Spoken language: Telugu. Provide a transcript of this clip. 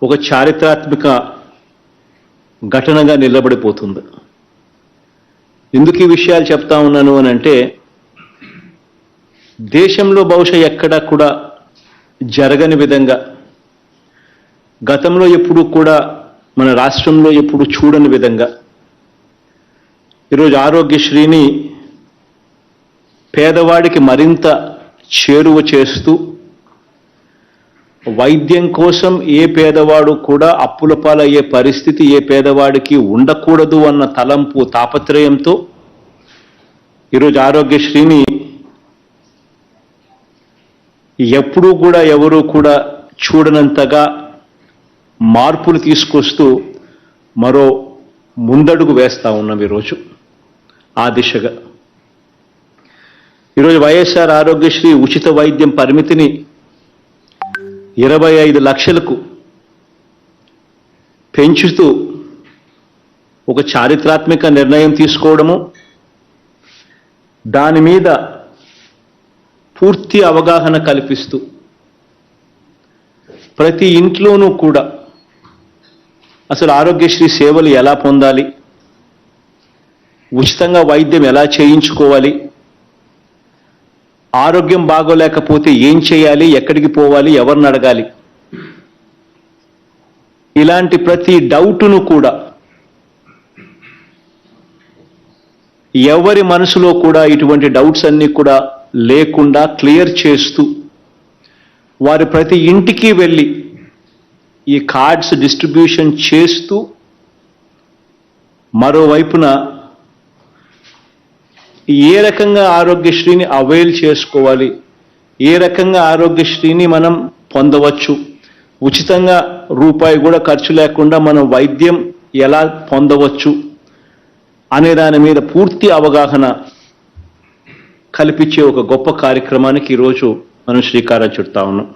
ఒక చారిత్రాత్మక ఘటనగా నిలబడిపోతుంది. ఎందుకు ఈ విషయాలు చెప్తా ఉన్నాను అని అంటే, దేశంలో బహుశా ఎక్కడా కూడా జరగని విధంగా, గతంలో ఎప్పుడు కూడా మన రాష్ట్రంలో ఎప్పుడు చూడని విధంగా ఈరోజు ఆరోగ్యశ్రీని పేదవాడికి మరింత చేరువ చేస్తూ, వైద్యం కోసం ఏ పేదవాడు కూడా అప్పుల పాలయ్యే పరిస్థితి ఏ పేదవాడికి ఉండకూడదు అన్న తలంపు తాపత్రయంతో ఈరోజు ఆరోగ్యశ్రీని ఎప్పుడూ కూడా ఎవరూ కూడా చూడనంతగా మార్పులు తీసుకొస్తూ మరో ముందడుగు వేస్తా ఉన్నాం ఈరోజు ఆ దిశగా. ఈరోజు వైఎస్ఆర్ ఆరోగ్యశ్రీ ఉచిత వైద్యం పరిమితిని 25 లక్షలకు పెంచుతూ ఒక చారిత్రాత్మక నిర్ణయం తీసుకోవడము, దాని మీద పూర్తి అవగాహన కల్పిస్తూ ప్రతి ఇంట్లోనూ కూడా అసలు ఆరోగ్యశ్రీ సేవలు ఎలా పొందాలి, ఉచితంగా వైద్యం ఎలా చేయించుకోవాలి, ఆరోగ్యం బాగోలేకపోతే ఏం చేయాలి, ఎక్కడికి పోవాలి, ఎవరిని అడగాలి, ఇలాంటి ప్రతి డౌటును కూడా ఎవరి మనసులో కూడా ఇటువంటి డౌట్స్ అన్నీ కూడా లేకుండా క్లియర్ చేస్తూ, వారి ప్రతి ఇంటికి వెళ్ళి ఈ కార్డ్స్ డిస్ట్రిబ్యూషన్ చేస్తూ, మరోవైపున ఏ రకంగా ఆరోగ్యశ్రీని అవైల్ చేసుకోవాలి, ఏ రకంగా ఆరోగ్యశ్రీని మనం పొందవచ్చు, ఉచితంగా రూపాయి కూడా ఖర్చు లేకుండా మనం వైద్యం ఎలా పొందవచ్చు అనే దాని మీద పూర్తి అవగాహన కల్పించే ఒక గొప్ప కార్యక్రమానికి ఈరోజు మనం శ్రీకారం చుడతా ఉన్నాం.